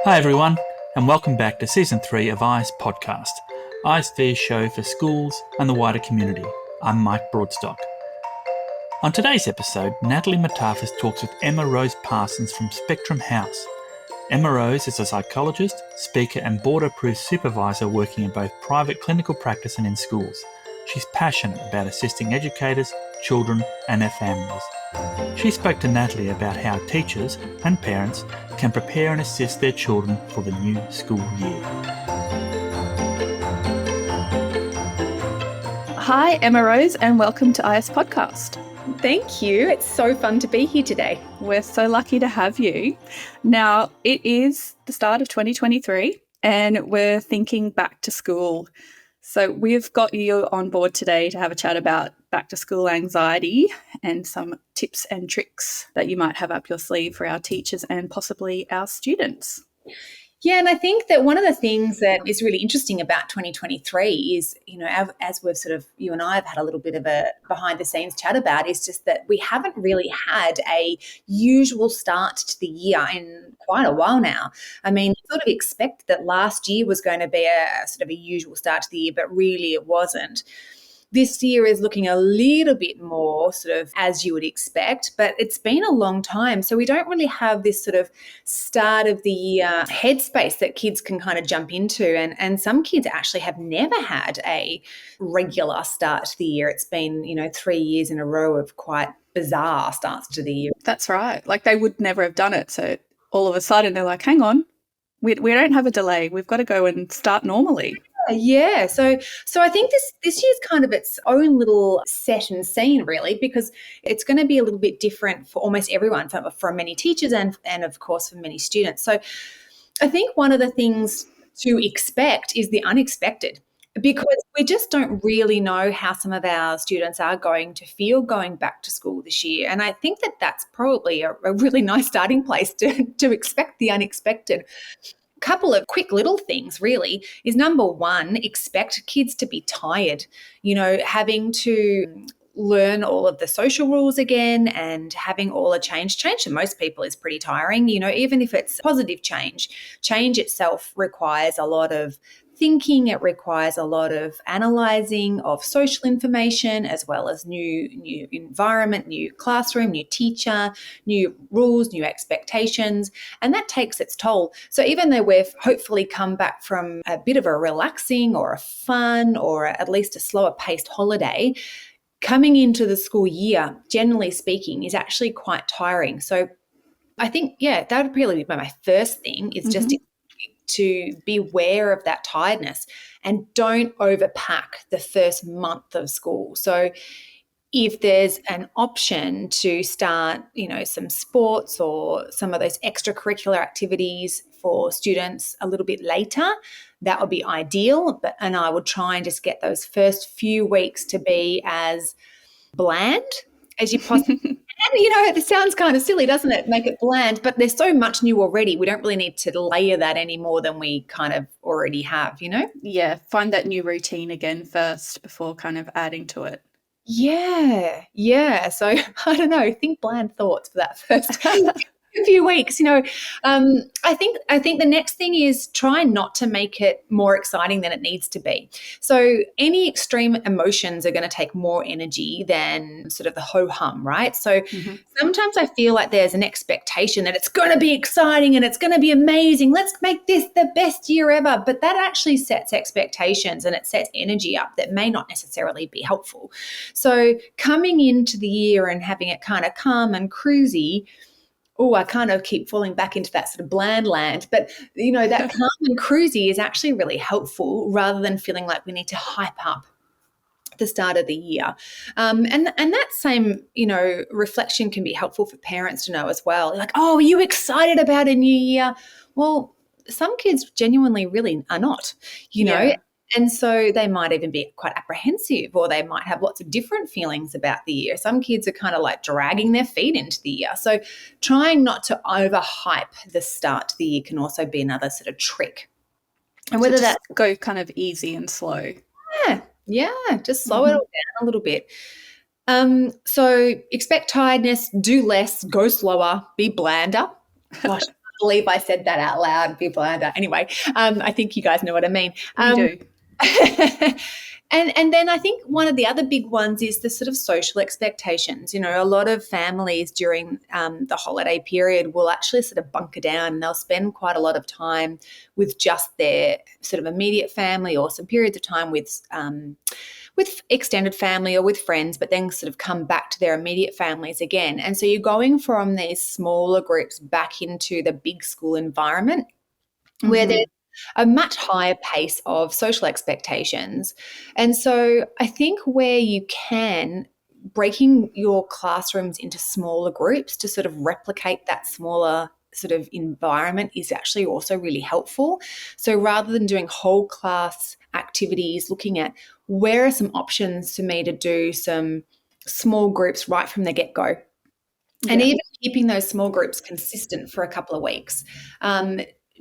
Hi everyone, and welcome back to Season 3 of ICE Podcast, ICE's show for schools and the wider community. I'm Mike Broadstock. On today's episode, Natalie Matafis talks with Emma Rose Parsons from Spectrum House. Emma Rose is a psychologist, speaker and board-approved supervisor working in both private clinical practice and in schools. She's passionate about assisting educators, children and their families. She spoke to Natalie about how teachers and parents can prepare and assist their children for the new school year. Hi, Emma Rose, and welcome to IS Podcast. Thank you. It's so fun to be here today. We're so lucky to have you. Now, it is the start of 2023, and we're thinking back to school. So we've got you on board today to have a chat about back to school anxiety and some tips and tricks that you might have up your sleeve for our teachers and possibly our students. Yeah, and I think that one of the things that is really interesting about 2023 is, as we've you and I have had a little bit of a behind the scenes chat about, is just that we haven't really had a usual start to the year in quite a while now. I mean, you sort of expect that last year was going to be a usual start to the year, but really it wasn't. This year is looking a little bit more as you would expect, but it's been a long time. So we don't really have this start of the year headspace that kids can kind of jump into. And some kids actually have never had a regular start to the year. It's been, 3 years in a row of quite bizarre starts to the year. That's right. Like they would never have done it. So all of a sudden they're like, hang on, we don't have a delay. We've got to go and start normally. Yeah. So I think this year's kind of its own little set and scene, really, because it's going to be a little bit different for almost everyone, for many teachers and of course for many students. So I think one of the things to expect is the unexpected, because we just don't really know how some of our students are going to feel going back to school this year. And I think that that's probably a really nice starting place to expect the unexpected. Couple of quick little things really is, number one, expect kids to be tired, having to learn all of the social rules again and having all the change to most people is pretty tiring. Even if it's positive change itself requires a lot of thinking. It requires a lot of analysing of social information, as well as new environment, new classroom, new teacher, new rules, new expectations, and that takes its toll. So even though we've hopefully come back from a bit of a relaxing or a fun or at least a slower paced holiday, coming into the school year, generally speaking, is actually quite tiring. So I think, that would really be my first thing, is just to be aware of that tiredness and don't overpack the first month of school. So if there's an option to start, some sports or some of those extracurricular activities for students a little bit later, that would be ideal. And I would try and just get those first few weeks to be as bland as you possibly can. It sounds kind of silly, doesn't it? Make it bland, but there's so much new already. We don't really need to layer that any more than we kind of already have, Yeah, find that new routine again first before kind of adding to it. Yeah. So I don't know. Think bland thoughts for that first few weeks. I think the next thing is try not to make it more exciting than it needs to be. So any extreme emotions are going to take more energy than sort of the ho-hum, right? So sometimes I feel like there's an expectation that it's going to be exciting and it's going to be amazing. Let's make this the best year ever. But that actually sets expectations and it sets energy up that may not necessarily be helpful. So coming into the year and having it kind of calm and cruisy, I kind of keep falling back into that sort of bland land. But, that calm and cruisy is actually really helpful, rather than feeling like we need to hype up the start of the year. And that same, reflection can be helpful for parents to know as well. Like, oh, are you excited about a new year? Well, some kids genuinely really are not, Yeah. And so they might even be quite apprehensive, or they might have lots of different feelings about the year. Some kids are kind of like dragging their feet into the year. So trying not to overhype the start to the year can also be another sort of trick. And whether that go kind of easy and slow. Yeah, just slow it all down a little bit. So expect tiredness, do less, go slower, be blander. Gosh, believe I said that out loud. People are anyway. I think you guys know what I mean. You do. And then I think one of the other big ones is the sort of social expectations. You know, a lot of families during the holiday period will actually sort of bunker down, and they'll spend quite a lot of time with just their sort of immediate family, or some periods of time with extended family or with friends, but then sort of come back to their immediate families again. And so you're going from these smaller groups back into the big school environment, where there's a much higher pace of social expectations. And so I think where you can, breaking your classrooms into smaller groups to sort of replicate that smaller sort of environment is actually also really helpful. So rather than doing whole class activities, looking at where are some options for me to do some small groups right from the get-go. And even keeping those small groups consistent for a couple of weeks,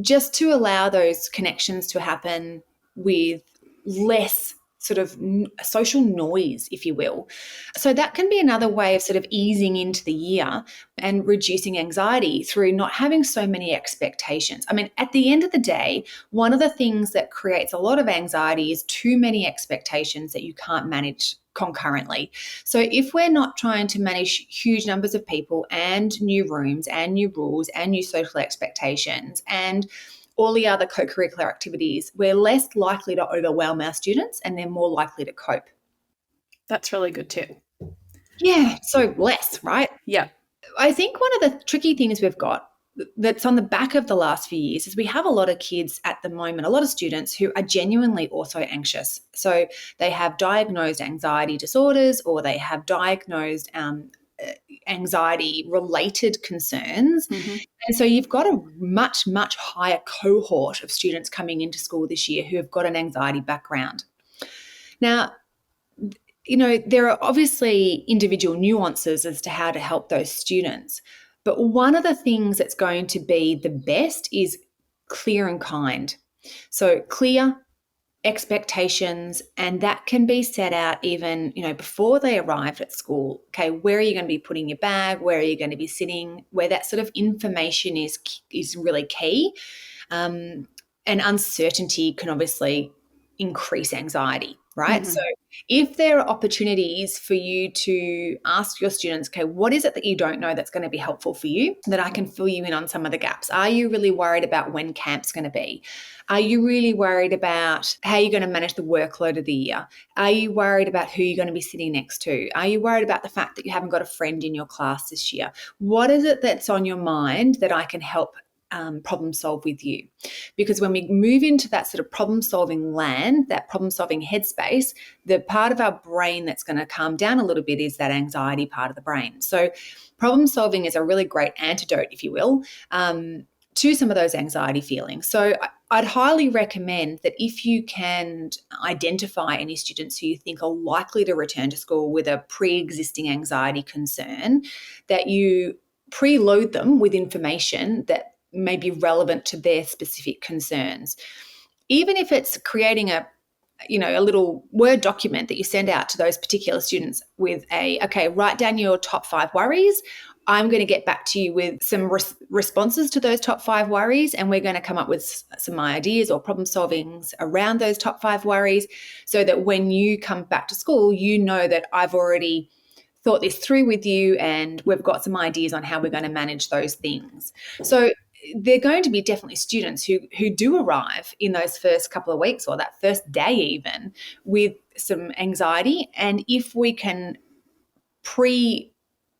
just to allow those connections to happen with less sort of social noise, if you will. So that can be another way of sort of easing into the year and reducing anxiety through not having so many expectations. I mean, at the end of the day, one of the things that creates a lot of anxiety is too many expectations that you can't manage concurrently. So if we're not trying to manage huge numbers of people and new rooms and new rules and new social expectations and all the other co-curricular activities, we're less likely to overwhelm our students and they're more likely to cope. That's really good too. Yeah, so less, right? Yeah. I think one of the tricky things we've got that's on the back of the last few years is we have a lot of kids at the moment, a lot of students who are genuinely also anxious. So they have diagnosed anxiety disorders, or they have diagnosed anxiety-related concerns. And so you've got a much, much higher cohort of students coming into school this year who have got an anxiety background. Now, you know, there are obviously individual nuances as to how to help those students. But one of the things that's going to be the best is clear and kind. So clear expectations, and that can be set out even, you know, before they arrive at school. Okay, where are you going to be putting your bag? Where are you going to be sitting? Where that sort of information is really key. And uncertainty can obviously increase anxiety, right? So if there are opportunities for you to ask your students, okay, what is it that you don't know that's going to be helpful for you, that I can fill you in on some of the gaps? Are you really worried about when camp's going to be? Are you really worried about how you're going to manage the workload of the year? Are you worried about who you're going to be sitting next to? Are you worried about the fact that you haven't got a friend in your class this year? What is it that's on your mind that I can help problem solve with you? Because when we move into that sort of problem solving land, that problem solving headspace, the part of our brain that's going to calm down a little bit is that anxiety part of the brain. So problem solving is a really great antidote, if you will, to some of those anxiety feelings. So I'd highly recommend that if you can identify any students who you think are likely to return to school with a pre-existing anxiety concern, that you preload them with information that may be relevant to their specific concerns. Even if it's creating a little Word document that you send out to those particular students with okay, write down your top 5 worries. I'm going to get back to you with some responses to those top 5 worries, and we're going to come up with some ideas or problem solvings around those top 5 worries, so that when you come back to school, you know that I've already thought this through with you and we've got some ideas on how we're going to manage those things. So they're going to be definitely students who do arrive in those first couple of weeks, or that first day even, with some anxiety. And if we can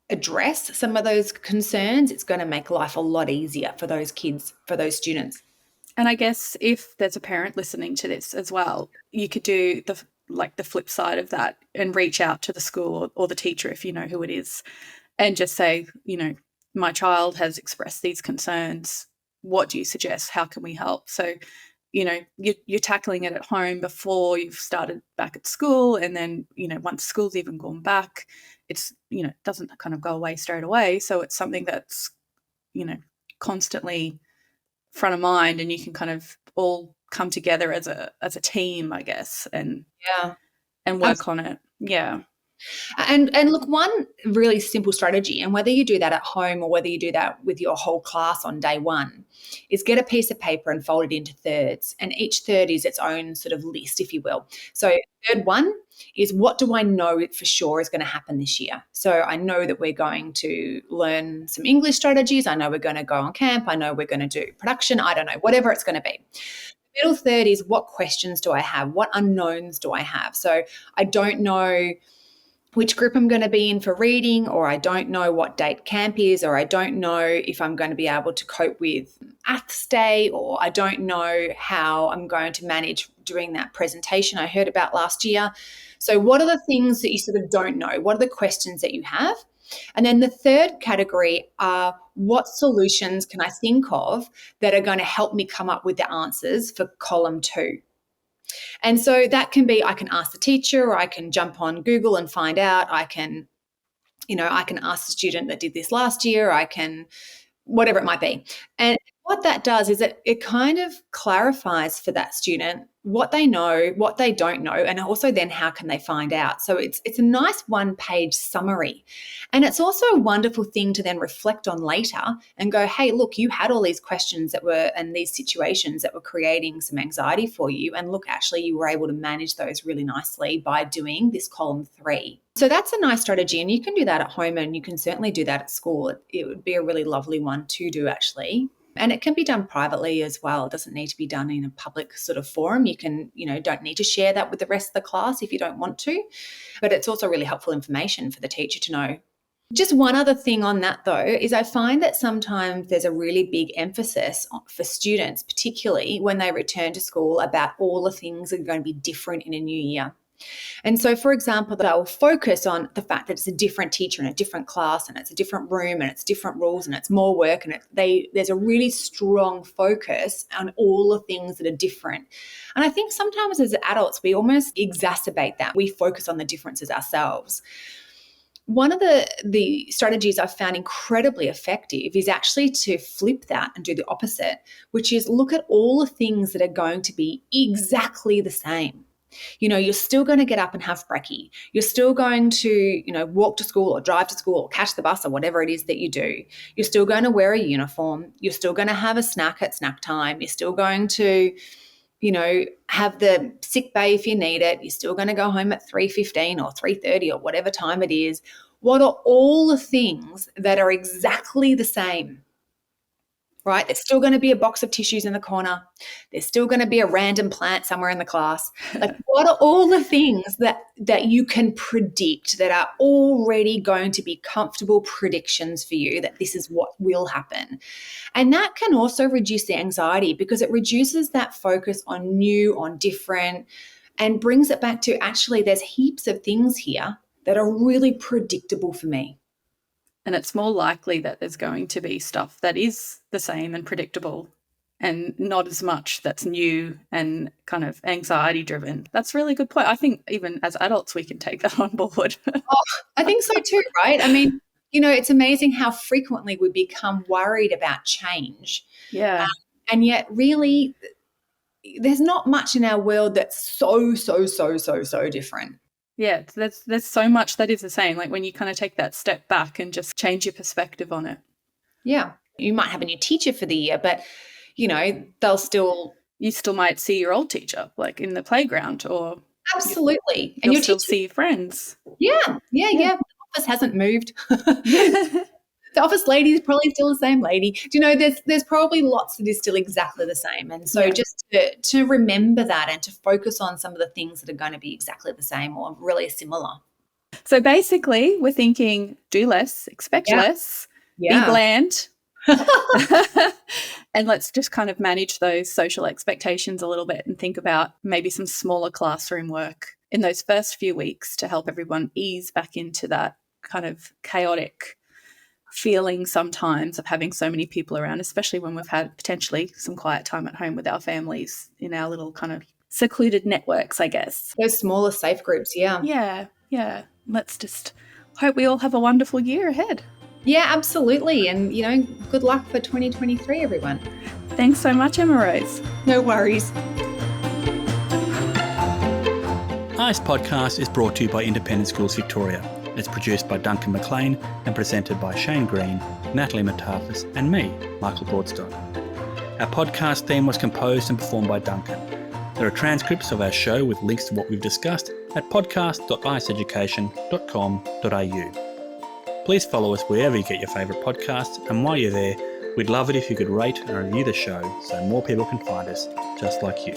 address some of those concerns, it's going to make life a lot easier for those kids, for those students. And I guess if there's a parent listening to this as well, you could do the flip side of that and reach out to the school or the teacher, if you know who it is, and just say, you know, my child has expressed these concerns. What do you suggest? How can we help? So, you know, you're tackling it at home before you've started back at school. And then, you know, once school's even gone back, it's, you know, it doesn't kind of go away straight away. So it's something that's, you know, constantly front of mind, and you can kind of all come together as a team, I guess, and work on it. Yeah. And look, one really simple strategy, and whether you do that at home or whether you do that with your whole class on day one, is get a piece of paper and fold it into thirds. And each third is its own sort of list, if you will. So third one is, what do I know for sure is going to happen this year? So I know that we're going to learn some English strategies. I know we're going to go on camp. I know we're going to do production. I don't know, whatever it's going to be. The middle third is, what questions do I have? What unknowns do I have? So I don't know which group I'm going to be in for reading, or I don't know what date camp is, or I don't know if I'm going to be able to cope with Aths Day, or I don't know how I'm going to manage doing that presentation I heard about last year. So what are the things that you sort of don't know? What are the questions that you have? And then the third category are, what solutions can I think of that are going to help me come up with the answers for column 2? And so that can be, I can ask the teacher, or I can jump on Google and find out. I can ask the student that did this last year. I can, whatever it might be. And what that does is it kind of clarifies for that student what they know, what they don't know, and also then how can they find out. So it's a nice one-page summary. And it's also a wonderful thing to then reflect on later and go, hey, look, you had all these questions and these situations that were creating some anxiety for you. And look, actually, you were able to manage those really nicely by doing this column 3. So that's a nice strategy. And you can do that at home, and you can certainly do that at school. It would be a really lovely one to do, actually. And it can be done privately as well. It doesn't need to be done in a public sort of forum. You can, don't need to share that with the rest of the class if you don't want to. But it's also really helpful information for the teacher to know. Just one other thing on that, though, is I find that sometimes there's a really big emphasis for students, particularly when they return to school, about all the things that are going to be different in a new year. And so, for example, they'll focus on the fact that it's a different teacher in a different class, and it's a different room, and it's different rules, and it's more work, and there's a really strong focus on all the things that are different. And I think sometimes as adults, we almost exacerbate that. We focus on the differences ourselves. One of the strategies I've found incredibly effective is actually to flip that and do the opposite, which is look at all the things that are going to be exactly the same. You're still going to get up and have brekkie. You're still going to, walk to school or drive to school or catch the bus or whatever it is that you do. You're still going to wear a uniform. You're still going to have a snack at snack time. You're still going to, have the sick bay if you need it. You're still going to go home at 3:15 or 3:30 or whatever time it is. What are all the things that are exactly the same? Right? There's still going to be a box of tissues in the corner. There's still going to be a random plant somewhere in the class. Like, what are all the things that you can predict that are already going to be comfortable predictions for you that this is what will happen? And that can also reduce the anxiety, because it reduces that focus on new, on different, and brings it back to, actually, there's heaps of things here that are really predictable for me. And it's more likely that there's going to be stuff that is the same and predictable, and not as much that's new and kind of anxiety driven. That's a really good point. I think even as adults, we can take that on board. I think so too, right? I mean, it's amazing how frequently we become worried about change. Yeah. And yet really there's not much in our world that's so different. Yeah, there's so much that is the same, like when you kind of take that step back and just change your perspective on it. Yeah. You might have a new teacher for the year, but, you still might see your old teacher, like in the playground, or absolutely. And you'll still see your friends. Yeah. The office hasn't moved. The office lady is probably still the same lady. There's probably lots that is still exactly the same. And so just to remember that and to focus on some of the things that are going to be exactly the same or really similar. So basically, we're thinking do less, expect less, be bland. And let's just kind of manage those social expectations a little bit and think about maybe some smaller classroom work in those first few weeks to help everyone ease back into that kind of chaotic feeling sometimes of having so many people around, especially when we've had potentially some quiet time at home with our families in our little kind of secluded networks, I guess. Those smaller safe groups, Yeah. Let's just hope we all have a wonderful year ahead. Yeah, absolutely. And, good luck for 2023, everyone. Thanks so much, Emma Rose. No worries. ICE Podcast is brought to you by Independent Schools Victoria. It's produced by Duncan McLean and presented by Shane Green, Natalie Matafis and me, Michael Broadstock. Our podcast theme was composed and performed by Duncan. There are transcripts of our show with links to what we've discussed at podcast.iceeducation.com.au. Please follow us wherever you get your favourite podcasts, and while you're there, we'd love it if you could rate and review the show so more people can find us just like you.